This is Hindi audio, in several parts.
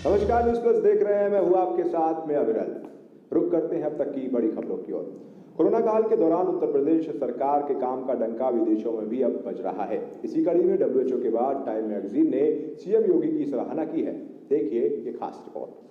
नमस्कार, न्यूज़ प्लस देख रहे हैं। मैं हूं आपके साथ में अविरल। रुक करते हैं अब तक की बड़ी खबरों की ओर। कोरोना काल के दौरान उत्तर प्रदेश सरकार के काम का डंका विदेशों में भी अब बज रहा है। इसी कड़ी में WHO के बाद टाइम मैगजीन ने सीएम योगी की सराहना की है। देखिए ये खास रिपोर्ट।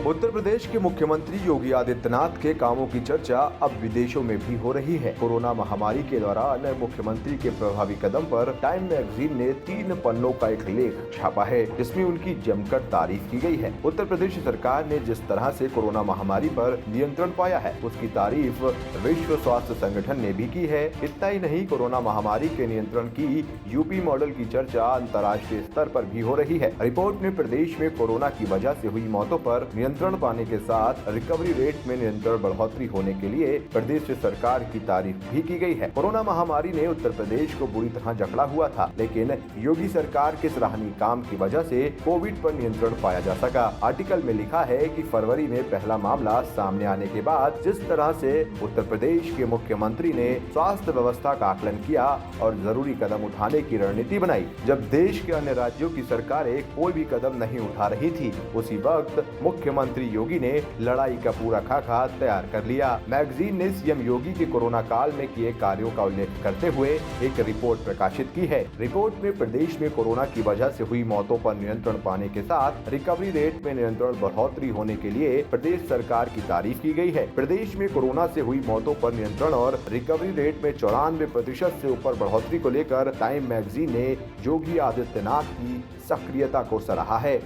उत्तर प्रदेश के मुख्यमंत्री योगी आदित्यनाथ के कामों की चर्चा अब विदेशों में भी हो रही है। कोरोना महामारी के दौरान मुख्यमंत्री के प्रभावी कदम पर टाइम मैगजीन ने 3 पन्नों का एक लेख छापा है, जिसमें उनकी जमकर तारीफ की गई है। उत्तर प्रदेश सरकार ने जिस तरह से कोरोना महामारी पर नियंत्रण पाया है, उसकी तारीफ विश्व स्वास्थ्य संगठन ने भी की है। इतना ही नहीं, कोरोना महामारी के नियंत्रण की यूपी मॉडल की चर्चा अंतर्राष्ट्रीय स्तर पर भी हो रही है। रिपोर्ट में प्रदेश में कोरोना की वजह से हुई मौतों पर नियंत्रण पाने के साथ रिकवरी रेट में निरंतर बढ़ोतरी होने के लिए प्रदेश सरकार की तारीफ भी की गई है। कोरोना महामारी ने उत्तर प्रदेश को बुरी तरह जकड़ा हुआ था, लेकिन योगी सरकार के सराहनीय काम की वजह से कोविड पर नियंत्रण पाया जा सका। आर्टिकल में लिखा है कि फरवरी में पहला मामला सामने आने के बाद जिस तरह से उत्तर प्रदेश के मुख्यमंत्री ने स्वास्थ्य व्यवस्था का आकलन किया और जरूरी कदम उठाने की रणनीति बनाई, जब देश के अन्य राज्यों की सरकारें कोई भी कदम नहीं उठा रही थी, उसी वक्त मुख्यमंत्री योगी ने लड़ाई का पूरा खाका तैयार कर लिया। मैगजीन ने सीएम योगी के कोरोना काल में किए कार्यों का उल्लेख करते हुए एक रिपोर्ट प्रकाशित की है। रिपोर्ट में प्रदेश में कोरोना की वजह से हुई मौतों पर नियंत्रण पाने के साथ रिकवरी रेट में निरंतर बढ़ोतरी होने के लिए प्रदेश सरकार की तारीफ की गई है। प्रदेश में कोरोना से हुई मौतों पर नियंत्रण और रिकवरी रेट में 94% से ऊपर बढ़ोतरी को लेकर टाइम मैगजीन ने योगी आदित्यनाथ की सक्रियता को सराहा है।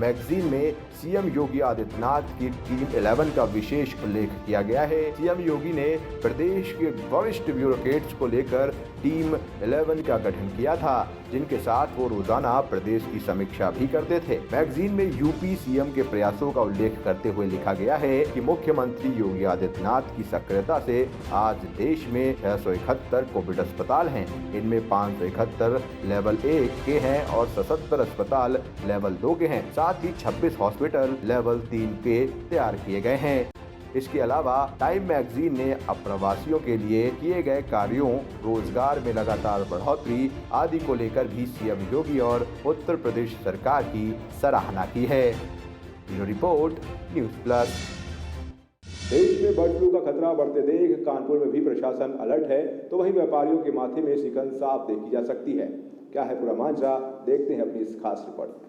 मैगजीन में सीएम योगी आदित्यनाथ की टीम 11 का विशेष उल्लेख किया गया है। सीएम योगी ने प्रदेश के वरिष्ठ ब्यूरोक्रेट्स को लेकर टीम 11 का गठन किया था, जिनके साथ वो रोजाना प्रदेश की समीक्षा भी करते थे। मैगजीन में यूपी सीएम के प्रयासों का उल्लेख करते हुए लिखा गया है कि मुख्यमंत्री योगी आदित्यनाथ की सक्रियता से आज देश में 671 कोविड अस्पताल हैं। इनमें 571 लेवल 1 के हैं और 77 अस्पताल लेवल 2 के हैं। साथ ही 26 हॉस्पिटल लेवल 3 के तैयार किए गए हैं। इसके अलावा टाइम मैगजीन ने अप्रवासियों के लिए किए गए कार्यों, रोजगार में लगातार बढ़ोतरी आदि को लेकर भी सीएम योगी और उत्तर प्रदेश सरकार की सराहना की है। Bureau report, news plus. देश में बर्ड फ्लू का खतरा बढ़ते देख कानपुर में भी प्रशासन अलर्ट है, तो वहीं व्यापारियों के माथे में शिकन साफ देखी जा सकती है। क्या है पूरा मांझा, देखते हैं अपनी इस खास रिपोर्ट।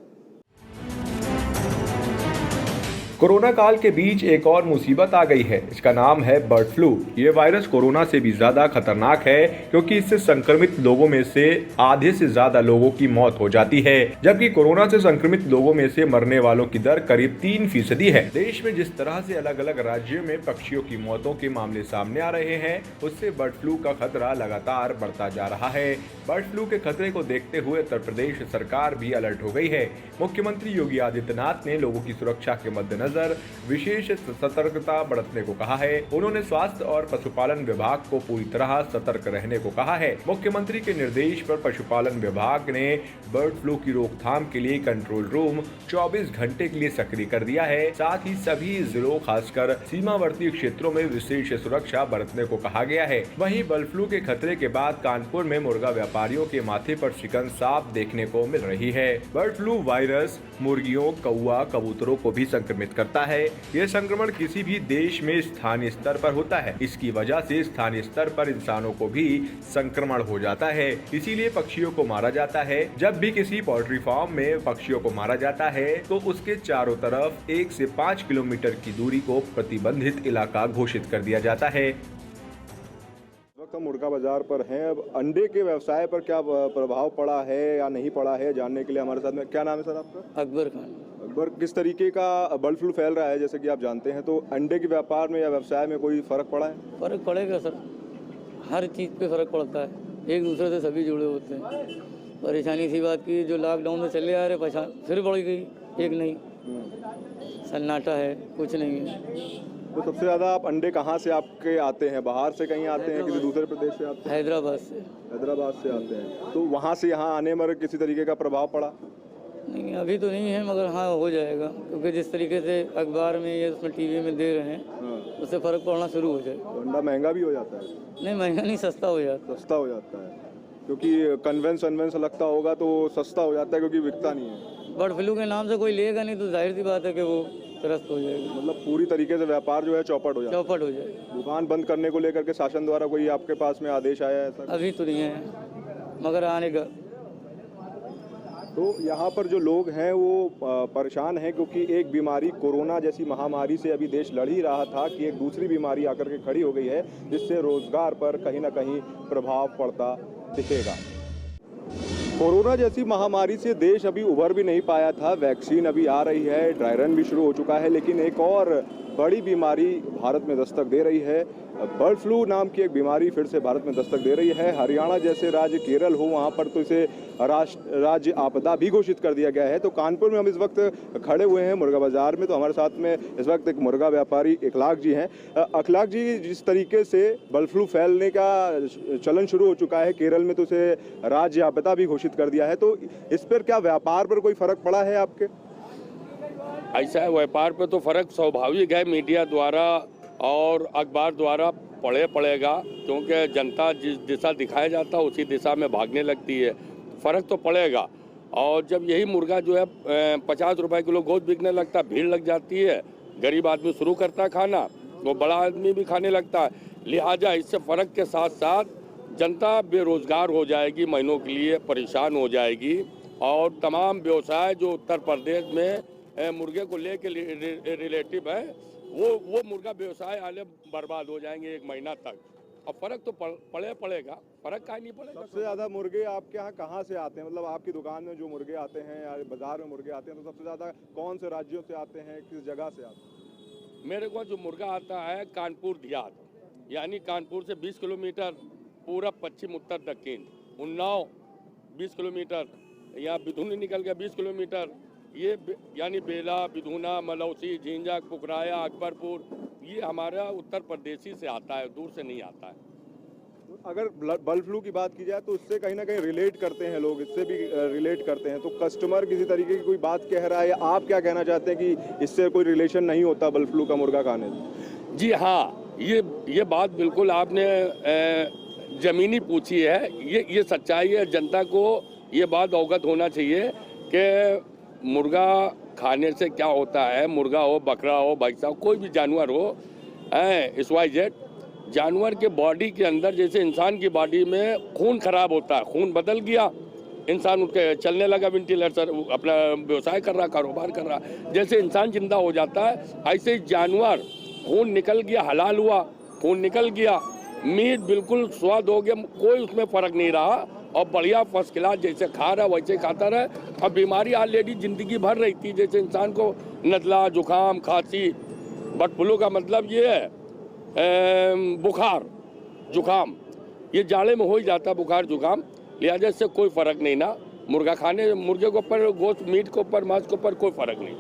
कोरोना काल के बीच एक और मुसीबत आ गई है। इसका नाम है बर्ड फ्लू। ये वायरस कोरोना से भी ज्यादा खतरनाक है, क्योंकि इससे संक्रमित लोगों में से आधे से ज्यादा लोगों की मौत हो जाती है, जबकि कोरोना से संक्रमित लोगों में से मरने वालों की दर करीब 3% है। देश में जिस तरह से अलग अलग राज्यों में पक्षियों की मौतों के मामले सामने आ रहे हैं, उससे बर्ड फ्लू का खतरा लगातार बढ़ता जा रहा है। बर्ड फ्लू के खतरे को देखते हुए उत्तर प्रदेश सरकार भी अलर्ट हो गई है। मुख्यमंत्री योगी आदित्यनाथ ने लोगों की सुरक्षा के मद्देनजर विशेष सतर्कता बरतने को कहा है। उन्होंने स्वास्थ्य और पशुपालन विभाग को पूरी तरह सतर्क रहने को कहा है। मुख्यमंत्री के निर्देश पर पशुपालन विभाग ने बर्ड फ्लू की रोकथाम के लिए कंट्रोल रूम 24 घंटे के लिए सक्रिय कर दिया है। साथ ही सभी जिलों, खासकर सीमावर्ती क्षेत्रों में विशेष सुरक्षा बरतने को कहा गया है। वहीं बर्ड फ्लू के खतरे के बाद कानपुर में मुर्गा व्यापारियों के माथे पर शिकन साफ देखने को मिल रही है। बर्ड फ्लू वायरस मुर्गियों, कौवा, कबूतरों को भी संक्रमित करता है। यह संक्रमण किसी भी देश में स्थानीय स्तर पर होता है। इसकी वजह से स्थानीय स्तर पर इंसानों को भी संक्रमण हो जाता है, इसीलिए पक्षियों को मारा जाता है। जब भी किसी पोल्ट्री फार्म में पक्षियों को मारा जाता है, तो उसके चारों तरफ 1 से 5 किलोमीटर की दूरी को प्रतिबंधित इलाका घोषित कर दिया जाता है। हम मुर्गा बाजार पर हैं। अब अंडे के व्यवसाय पर क्या प्रभाव पड़ा है या नहीं पड़ा है, जानने के लिए हमारे साथ में, क्या नाम है सर आपका? अकबर खान। अकबर, किस तरीके का बर्ड फ्लू फैल रहा है जैसे कि आप जानते हैं, तो अंडे के व्यापार में या व्यवसाय में कोई फर्क पड़ा है? फर्क पड़ेगा सर, हर चीज़ पे फर्क पड़ता है, एक दूसरे से सभी जुड़े होते हैं। परेशानी सी बात की जो लॉकडाउन में चले आ रहे परेशान फिर बढ़ गई, एक नहीं सन्नाटा है, कुछ नहीं है। तो सबसे ज़्यादा आप अंडे कहाँ से आपके आते हैं? बाहर से कहीं आते हैं, किसी दूसरे प्रदेश से आते हैं? हैदराबाद से। हैदराबाद से आते हैं, तो वहाँ से यहाँ आने में किसी तरीके का प्रभाव पड़ा? नहीं, अभी तो नहीं है, मगर हाँ हो जाएगा, क्योंकि जिस तरीके से अखबार में या उसमें टीवी में दे रहे हैं, उससे फ़र्क पड़ना शुरू हो जाएगा। तो अंडा महंगा भी हो जाता है? नहीं, महंगा नहीं, सस्ता हो जाता है। सस्ता हो जाता है। क्योंकि कन्वेंस लगता होगा तो सस्ता हो जाता है क्योंकि बिकता नहीं है। बर्ड फ्लू के नाम से कोई लेगा नहीं तो जाहिर सी बात है कि वो त्रस्त हो जाएगी, मतलब पूरी तरीके से व्यापार जो है चौपट हो जाता चौपट हो जाएगी। है। दुकान बंद करने को लेकर के शासन द्वारा कोई आपके पास में आदेश आया है ऐसा? अभी तो नहीं है, मगर आने का। तो यहाँ पर जो लोग हैं वो परेशान हैं क्योंकि एक बीमारी कोरोना जैसी महामारी से अभी देश लड़ ही रहा था कि एक दूसरी बीमारी आकर के खड़ी हो गई है, जिससे रोजगार पर कहीं ना कहीं प्रभाव पड़ता दिखेगा। कोरोना जैसी महामारी से देश अभी उभर भी नहीं पाया था। वैक्सीन अभी आ रही है, ड्राई रन भी शुरू हो चुका है, लेकिन एक और बड़ी बीमारी भारत में दस्तक दे रही है। बर्ड फ्लू नाम की एक बीमारी फिर से भारत में दस्तक दे रही है। हरियाणा जैसे राज्य, केरल हो, वहाँ पर तो इसे राज्य आपदा भी घोषित कर दिया गया है। तो कानपुर में हम इस वक्त खड़े हुए हैं मुर्गा बाजार में। तो हमारे साथ में इस वक्त एक मुर्गा व्यापारी अखलाक जी हैं। अखलाक जी, जिस तरीके से बर्ड फ्लू फैलने का चलन शुरू हो चुका है केरल में, तो उसे राज्य आपदा भी घोषित कर दिया है, तो इस पर क्या व्यापार पर कोई फर्क पड़ा है आपके? ऐसा है, व्यापार पे तो फर्क स्वाभाविक है, मीडिया द्वारा और अखबार द्वारा पड़ेगा, क्योंकि जनता जिस दिशा दिखाया जाता है उसी दिशा में भागने लगती है। फर्क तो पड़ेगा। और जब यही मुर्गा जो है 50 रुपए किलो गोश्त बिकने लगता है, भीड़ लग जाती है, गरीब आदमी शुरू करता है खाना, वो बड़ा आदमी भी खाने लगता है। लिहाजा इससे फर्क के साथ साथ जनता बेरोजगार हो जाएगी, महीनों के लिए परेशान हो जाएगी, और तमाम व्यवसाय जो उत्तर प्रदेश में मुर्गे को लेके रिलेटिव है वो मुर्गा व्यवसाय आले बर्बाद हो जाएंगे 1 महीना तक। और फर्क तो पड़ेगा, फर्क काहे नहीं पड़ेगा। सबसे ज़्यादा मुर्गे आपके यहाँ कहाँ से आते हैं? मतलब आपकी दुकान में जो मुर्गे आते हैं या बाजार में मुर्गे आते हैं, तो सबसे ज़्यादा कौन से राज्यों से आते हैं, किस जगह से आते हैं? मेरे को जो मुर्गा आता है कानपुर देहात, यानी कानपुर से 20 किलोमीटर पूरा पश्चिम उत्तर दक्षिण, उन्नाव 20 किलोमीटर, यहाँ बिधुनी निकल गया 20 किलोमीटर, ये यानी बेला, बिधुना, मलौसी, झींझक, पुकराया, अकबरपुर, ये हमारा उत्तर प्रदेशी से आता है, दूर से नहीं आता है। अगर बर्ड फ्लू की बात की जाए तो उससे कहीं ना कहीं रिलेट करते हैं लोग, इससे भी रिलेट करते हैं, तो कस्टमर किसी तरीके की कोई बात कह रहा है, या आप क्या कहना चाहते हैं कि इससे कोई रिलेशन नहीं होता बर्ड फ्लू का मुर्गा खाने से? जी हाँ, ये बात बिल्कुल आपने ज़मीनी पूछी है, ये सच्चाई है। जनता को ये बात अवगत होना चाहिए कि मुर्गा खाने से क्या होता है। मुर्गा हो, बकरा हो, भैंसा हो, कोई भी जानवर हो, XYZ जानवर के बॉडी के अंदर, जैसे इंसान की बॉडी में खून खराब होता है, खून बदल गया, इंसान उठ के चलने लगा, वेंटिलेटर अपना व्यवसाय कर रहा, कारोबार कर रहा, जैसे इंसान जिंदा हो जाता है, ऐसे ही जानवर खून निकल गया, हलाल हुआ, खून निकल गया, मीट बिल्कुल स्वाद हो गया, कोई उसमें फर्क नहीं रहा, और बढ़िया फर्स्ट क्लास जैसे खा रहा वैसे खाता रहे। और बीमारी ऑलरेडी जिंदगी भर रही थी, जैसे इंसान को नज़ला, जुकाम, खांसी, बर्ड फ्लू का मतलब ये है बुखार, जुकाम, ये जाड़े में हो ही जाता है बुखार, जुकाम। लिहाजा इससे कोई फर्क नहीं ना, मुर्गा खाने, मुर्गे के ऊपर, गोश्त, मीट के ऊपर, मांस के ऊपर कोई फर्क नहीं,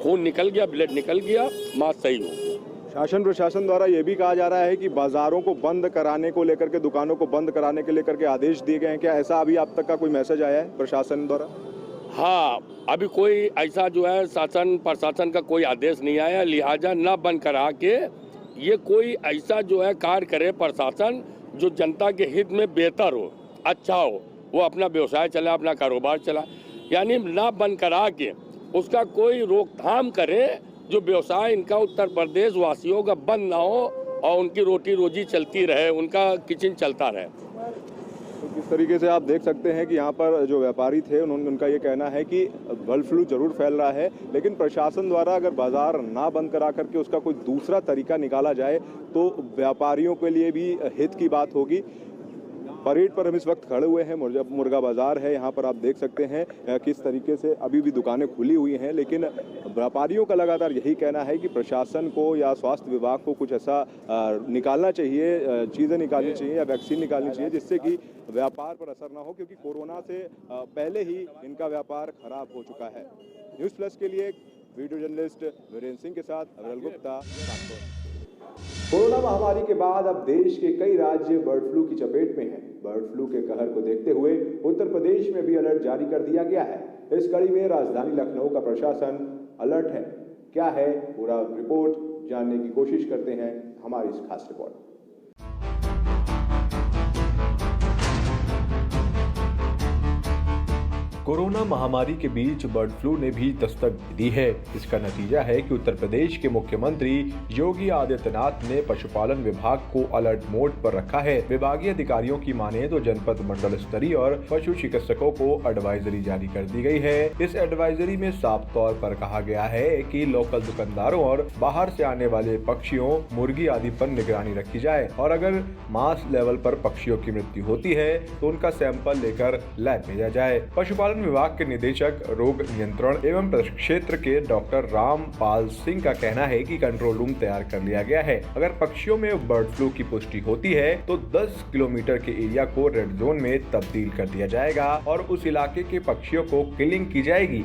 खून निकल गया, ब्लड निकल गया, मांस सही हो। शासन प्रशासन द्वारा ये भी कहा जा रहा है कि बाजारों को बंद कराने को लेकर के, दुकानों को बंद कराने के लेकर के आदेश दिए गए हैं, क्या ऐसा अभी आप तक का कोई मैसेज आया है प्रशासन द्वारा? हाँ, अभी कोई ऐसा जो है शासन प्रशासन का कोई आदेश नहीं आया, लिहाजा ना बंद करा के ये कोई ऐसा जो है कार्य करे प्रशासन जो जनता के हित में बेहतर हो, अच्छा हो, वो अपना व्यवसाय चला, अपना कारोबार चला, यानी ना बंद करा के उसका कोई रोकथाम करे, जो व्यवसाय इनका उत्तर प्रदेश वासियों का बंद ना हो और उनकी रोटी रोजी चलती रहे, उनका किचन चलता रहे। तो किस तरीके से आप देख सकते हैं कि यहाँ पर जो व्यापारी थे उनका ये कहना है कि बर्ड फ्लू जरूर फैल रहा है, लेकिन प्रशासन द्वारा अगर बाजार ना बंद करा करके उसका कोई दूसरा तरीका निकाला जाए तो व्यापारियों के लिए भी हित की बात होगी। परेड पर हम इस वक्त खड़े हुए हैं, मुर्गा बाजार है, यहाँ पर आप देख सकते हैं किस तरीके से अभी भी दुकानें खुली हुई हैं, लेकिन व्यापारियों का लगातार यही कहना है कि प्रशासन को या स्वास्थ्य विभाग को कुछ ऐसा निकालना चाहिए, चीज़ें निकालनी चाहिए या वैक्सीन निकालनी चाहिए जिससे कि व्यापार पर असर ना हो, क्योंकि कोरोना से पहले ही इनका व्यापार खराब हो चुका है। न्यूज़ प्लस के लिए वीडियो जर्नलिस्ट वीरेंद्र सिंह के साथ अविरल गुप्ता, कानपुर। कोरोना महामारी के बाद अब देश के कई राज्य बर्ड फ्लू की चपेट में हैं। बर्ड फ्लू के कहर को देखते हुए उत्तर प्रदेश में भी अलर्ट जारी कर दिया गया है। इस कड़ी में राजधानी लखनऊ का प्रशासन अलर्ट है। क्या है पूरा रिपोर्ट जानने की कोशिश करते हैं हमारी इस खास रिपोर्ट। कोरोना महामारी के बीच बर्ड फ्लू ने भी दस्तक दी है। इसका नतीजा है कि उत्तर प्रदेश के मुख्यमंत्री योगी आदित्यनाथ ने पशुपालन विभाग को अलर्ट मोड पर रखा है। विभागीय अधिकारियों की माने तो जनपद मंडल स्तरीय और पशु चिकित्सकों को एडवाइजरी जारी कर दी गई है। इस एडवाइजरी में साफ तौर पर कहा गया है कि लोकल दुकानदारों और बाहर से आने वाले पक्षियों, मुर्गी आदि पर निगरानी रखी जाए और अगर मास लेवल पर पक्षियों की मृत्यु होती है तो उनका सैंपल लेकर लैब भेजा जाए। पशुपालन विभाग के निदेशक रोग नियंत्रण एवं प्रक्षेत्र के डॉक्टर रामपाल सिंह का कहना है कि कंट्रोल रूम तैयार कर लिया गया है। अगर पक्षियों में बर्ड फ्लू की पुष्टि होती है तो 10 किलोमीटर के एरिया को रेड जोन में तब्दील कर दिया जाएगा और उस इलाके के पक्षियों को किलिंग की जाएगी।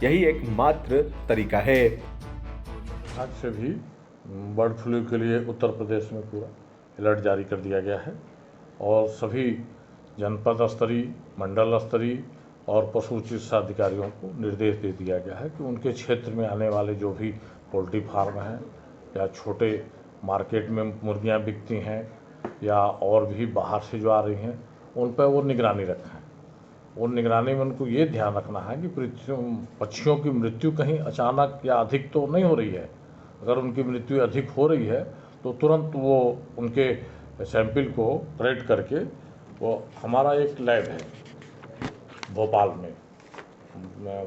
यही एकमात्र तरीका है। आज से भी बर्ड फ्लू के लिए उत्तर प्रदेश में पूरा अलर्ट जारी कर दिया गया है और सभी जनपद स्तरीय, मंडल स्तरीय और पशु चिकित्सा अधिकारियों को निर्देश दे दिया गया है कि उनके क्षेत्र में आने वाले जो भी पोल्ट्री फार्म हैं या छोटे मार्केट में मुर्गियां बिकती हैं या और भी बाहर से जो आ रही हैं उन पर वो निगरानी रखें। उन निगरानी में उनको ये ध्यान रखना है कि पक्षियों की मृत्यु कहीं अचानक या अधिक तो नहीं हो रही है। अगर उनकी मृत्यु अधिक हो रही है तो तुरंत वो उनके सैंपल को कलेक्ट करके वो हमारा एक लैब है भोपाल में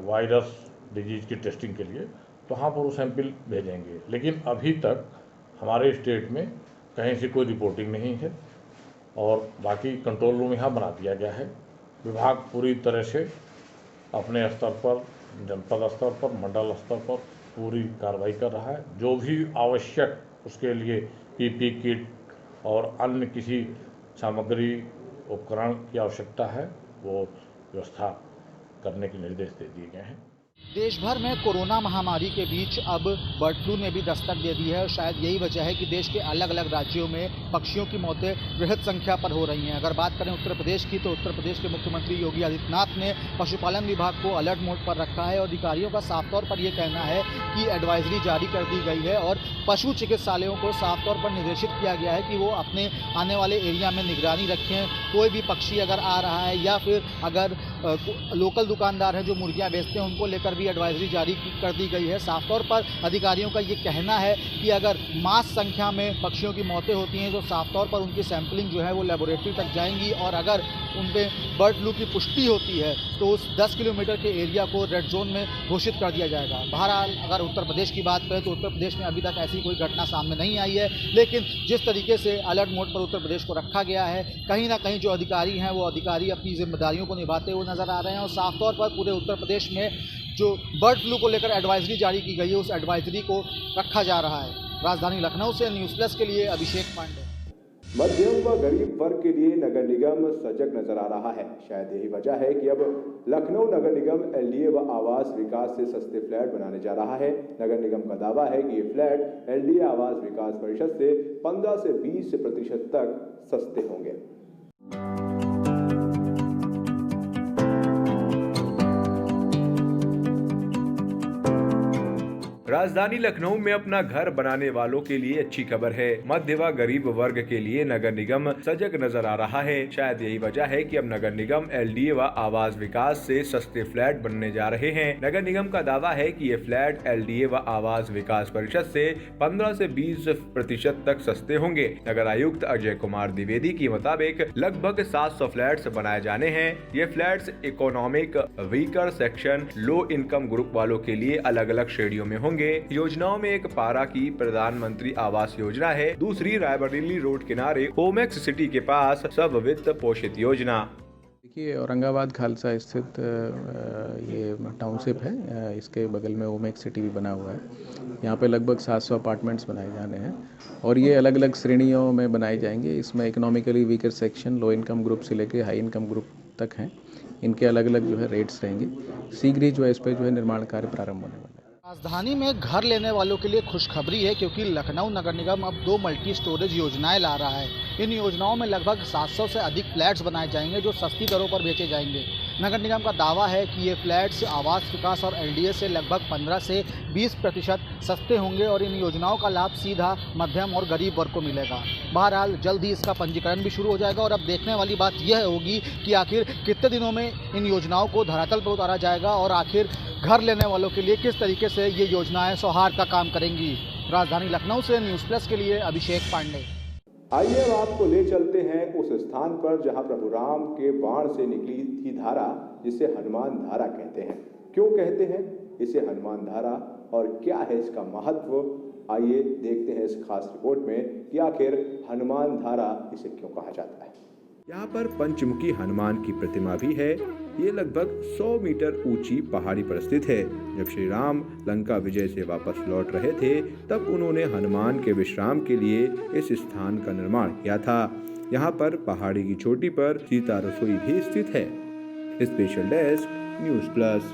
वायरस डिजीज की टेस्टिंग के लिए, तो वहाँ पर वो सैंपल भेजेंगे। लेकिन अभी तक हमारे स्टेट में कहीं से कोई रिपोर्टिंग नहीं है और बाकी कंट्रोल रूम यहाँ बना दिया गया है। विभाग पूरी तरह से अपने स्तर पर, जनपद स्तर पर, मंडल स्तर पर पूरी कार्रवाई कर रहा है। जो भी आवश्यक उसके लिए पीपी किट और अन्य किसी सामग्री उपकरण की आवश्यकता है वो व्यवस्था करने के निर्देश दे दिए गए हैं। देश भर में कोरोना महामारी के बीच अब बर्ड फ्लू ने भी दस्तक दे दी है और शायद यही वजह है कि देश के अलग अलग राज्यों में पक्षियों की मौतें बृहद संख्या पर हो रही हैं। अगर बात करें उत्तर प्रदेश की तो उत्तर प्रदेश के मुख्यमंत्री योगी आदित्यनाथ ने पशुपालन विभाग को अलर्ट मोड पर रखा है और अधिकारियों का साफ तौर पर यह कहना है कि एडवाइजरी जारी कर दी गई है और पशु चिकित्सालयों को साफ तौर पर निर्देशित किया गया है कि वो अपने आने वाले एरिया में निगरानी रखें। कोई भी पक्षी अगर आ रहा है या फिर अगर लोकल दुकानदार हैं जो मुर्गियाँ बेचते हैं उनको लेकर भी एडवाइजरी जारी कर दी गई है। साफ तौर पर अधिकारियों का ये कहना है कि अगर मास संख्या में पक्षियों की मौतें होती हैं तो साफ तौर पर उनकी सैंपलिंग जो है वो लेबोरेटरी तक जाएंगी और अगर उनपे बर्ड फ्लू की पुष्टि होती है तो उस 10 किलोमीटर के एरिया को रेड जोन में घोषित कर दिया जाएगा। बहरहाल अगर उत्तर प्रदेश की बात करें तो उत्तर प्रदेश में अभी तक ऐसी कोई घटना सामने नहीं आई है, लेकिन जिस तरीके से अलर्ट मोड पर उत्तर प्रदेश को रखा गया है कहीं ना कहीं जो अधिकारी हैं वो अधिकारी अपनी जिम्मेदारियों को निभाते हुए नजर आ रहे हैं और साफ तौर पर पूरे उत्तर प्रदेश में जो बर्ड फ्लू को लेकर एडवाइजरी जारी की गई है उस एडवाइजरी को रखा जा रहा है। राजधानी लखनऊ से न्यूज़ प्लस के लिए अभिषेक पांडे। मध्यम व गरीब वर्ग के लिए नगर निगम सजग नजर आ रहा है। शायद यही वजह है कि अब लखनऊ नगर निगम एलडीए व आवास विकास से सस्ते फ्लैट बनाने जा रहा है। नगर निगम का दावा है कि ये फ्लैट एलडीए आवास विकास परिषद से 15 से 20% तक सस्ते होंगे। राजधानी लखनऊ में अपना घर बनाने वालों के लिए अच्छी खबर है। मध्य व गरीब वर्ग के लिए नगर निगम सजग नजर आ रहा है। शायद यही वजह है कि अब नगर निगम एलडीए व आवास विकास से सस्ते फ्लैट बनने जा रहे हैं। नगर निगम का दावा है कि ये फ्लैट एलडीए व आवास विकास परिषद से 15 से 20% तक सस्ते होंगे। नगर आयुक्त अजय कुमार द्विवेदी के मुताबिक लगभग 700 फ्लैट्स बनाए जाने हैं। ये flats economic weaker section, low income group वालों के लिए अलग अलग श्रेणियों में होंगे। योजनाओं में एक पारा की प्रधानमंत्री आवास योजना है, दूसरी रायबरेली रोड किनारे होमेक्स सिटी के पास सब वित्त पोषित योजना। देखिए औरंगाबाद खालसा स्थित ये टाउनशिप है, इसके बगल में ओमेक्स सिटी भी बना हुआ है। यहाँ पे लगभग 700 अपार्टमेंट्स बनाए जाने हैं और ये अलग अलग श्रेणियों में बनाए जाएंगे। इसमें economically weaker section, low income group से लेकर हाई इनकम ग्रुप तक हैं। इनके अलग अलग जो है रेट्स रहेंगे। शीघ्र ही जो है इस पर जो है निर्माण कार्य प्रारंभ होने वाला है। राजधानी में घर लेने वालों के लिए खुशखबरी है क्योंकि लखनऊ नगर निगम अब 2 मल्टी स्टोरेज योजनाएं ला रहा है। इन योजनाओं में लगभग 700 से अधिक फ्लैट्स बनाए जाएंगे जो सस्ती दरों पर बेचे जाएंगे। नगर निगम का दावा है कि ये फ्लैट्स आवास विकास और LDA से लगभग 15 से 20% सस्ते होंगे और इन योजनाओं का लाभ सीधा मध्यम और गरीब वर्ग को मिलेगा। बहरहाल जल्द ही इसका पंजीकरण भी शुरू हो जाएगा और अब देखने वाली बात यह होगी कि आखिर कितने दिनों में इन योजनाओं को धरातल पर उतारा जाएगा और आखिर घर लेने वालों के लिए किस तरीके से ये योजनाएं सौहार्द का काम करेंगी। राजधानी लखनऊ से न्यूज़ प्लस के लिए अभिषेक पांडे। आइए अब आपको ले चलते हैं उस स्थान पर जहां प्रभु राम के बाण से निकली थी धारा, जिसे हनुमान धारा कहते हैं। क्यों कहते हैं इसे हनुमान धारा और क्या है इसका महत्व, आइए देखते हैं इस खास रिपोर्ट में कि आखिर हनुमान धारा इसे क्यों कहा जाता है। यहाँ पर पंचमुखी हनुमान की प्रतिमा भी है। ये लगभग 100 मीटर ऊंची पहाड़ी पर स्थित है। जब श्री राम लंका विजय से वापस लौट रहे थे तब उन्होंने हनुमान के विश्राम के लिए इस स्थान का निर्माण किया था। यहाँ पर पहाड़ी की चोटी पर सीता रसोई भी स्थित है। स्पेशल डेस्क न्यूज़ प्लस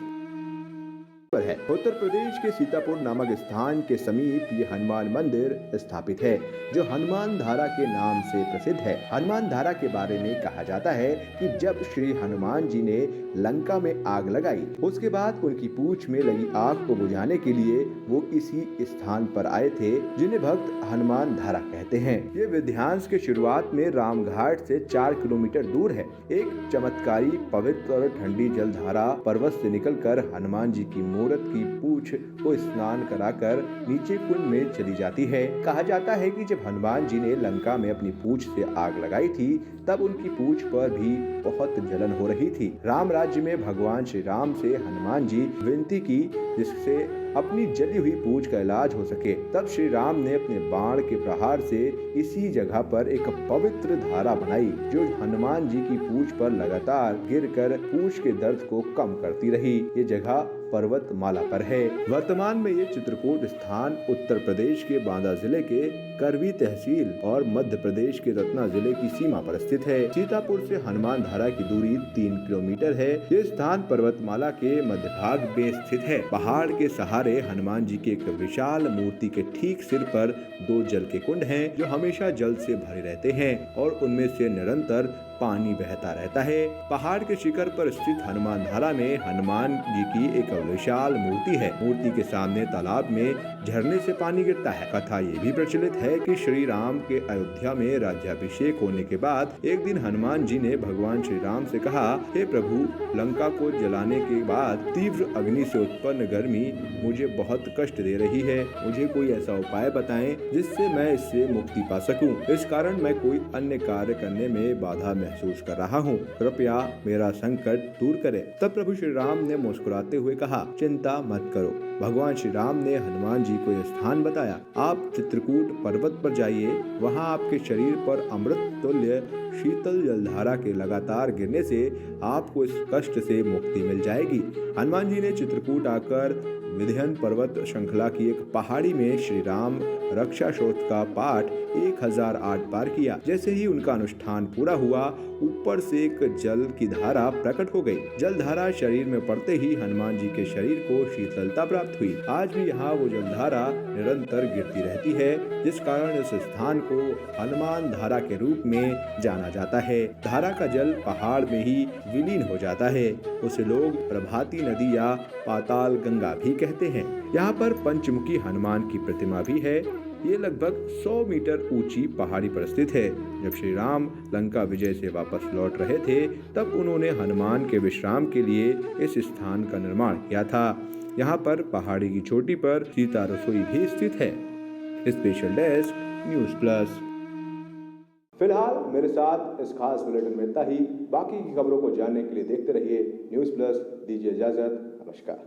पर है। उत्तर प्रदेश के सीतापुर नामक स्थान के समीप ये हनुमान मंदिर स्थापित है, जो हनुमान धारा के नाम से प्रसिद्ध है। हनुमान धारा के बारे में कहा जाता है कि जब श्री हनुमान जी ने लंका में आग लगाई, उसके बाद उनकी पूंछ में लगी आग को बुझाने के लिए वो इसी स्थान पर आए थे, जिन्हें भक्त हनुमान धारा कहते हैं। ये विध्यांस के शुरुआत में रामघाट से 4 किलोमीटर दूर है। एक चमत्कारी पवित्र और ठंडी जल धारा पर्वत से निकलकर हनुमान जी की मूर्त की पूंछ को स्नान कराकर नीचे कुंड में चली जाती है। कहा जाता है कि जब हनुमान जी ने लंका में अपनी पूंछ से आग लगाई थी तब उनकी पूंछ पर भी बहुत जलन हो रही थी। राम राज्य में भगवान श्री राम से हनुमान जी विनती की जिससे अपनी जली हुई पूंछ का इलाज हो सके। तब श्री राम ने अपने बाण के प्रहार से इसी जगह पर एक पवित्र धारा बनाई, जो हनुमान जी की पूंछ पर लगातार गिरकर पूंछ के दर्द को कम करती रही। ये जगह पर्वतमाला पर है। वर्तमान में ये चित्रकूट स्थान उत्तर प्रदेश के बांदा जिले के करवी तहसील और मध्य प्रदेश के रत्ना जिले की सीमा पर स्थित है। सीतापुर से हनुमान धारा की दूरी 3 किलोमीटर है। ये स्थान पर्वतमाला के मध्य भाग में स्थित है। पहाड़ के सहारे हनुमान जी के एक विशाल मूर्ति के ठीक सिर पर 2 जल के कुंड हैं, जो हमेशा जल से भरे रहते हैं और उनमें से निरंतर पानी बहता रहता है। पहाड़ के शिखर पर स्थित हनुमान धारा में हनुमान जी की एक विशाल मूर्ति है। मूर्ति के सामने तालाब में झरने से पानी गिरता है। कथा ये भी प्रचलित है कि श्री राम के अयोध्या में राज्याभिषेक होने के बाद एक दिन हनुमान जी ने भगवान श्री राम से कहा, हे प्रभु, लंका को जलाने के बाद तीव्र अग्नि से उत्पन्न गर्मी मुझे बहुत कष्ट दे रही है। मुझे कोई ऐसा उपाय बताएं जिससे मैं इससे मुक्ति पा सकूं। इस कारण मैं कोई अन्य कार्य करने में बाधा महसूस कर रहा हूँ। कृपया मेरा संकट दूर करें। तब प्रभु श्री राम ने मुस्कुराते हुए कहा, चिंता मत करो। भगवान श्री राम ने हनुमान जी को यह स्थान बताया। आप चित्रकूट पर्वत पर जाइए, वहाँ आपके शरीर पर अमृत तुल्य शीतल जलधारा के लगातार गिरने से आपको इस कष्ट से मुक्ति मिल जाएगी। हनुमान जी ने चित्रकूट आकर विंध्य पर्वत श्रृंखला की एक पहाड़ी में श्री राम रक्षा स्तोत्र का पाठ 1008 बार किया। जैसे ही उनका अनुष्ठान पूरा हुआ, ऊपर से एक जल की धारा प्रकट हो गई। जल धारा शरीर में पड़ते ही हनुमान जी के शरीर को शीतलता प्राप्त हुई। आज भी यहाँ वो जल धारा निरंतर गिरती रहती है, जिस कारण इस स्थान को हनुमान धारा के रूप में जाना जाता है। धारा का जल पहाड़ में ही विलीन हो जाता है। उसे लोग प्रभाती नदी या पाताल गंगा भी कहते हैं। यहाँ पर पंचमुखी हनुमान की प्रतिमा भी है। ये लगभग 100 मीटर ऊंची पहाड़ी पर स्थित है। जब श्री राम लंका विजय से वापस लौट रहे थे तब उन्होंने हनुमान के विश्राम के लिए इस स्थान का निर्माण किया था। यहाँ पर पहाड़ी की चोटी पर सीता रसोई भी स्थित है। Special desk news plus. फिलहाल मेरे साथ इस खास बुलेटिन में इतना ही। बाकी की खबरों को जानने के लिए देखते रहिए न्यूज़ प्लस। दीजिए इजाजत, नमस्कार।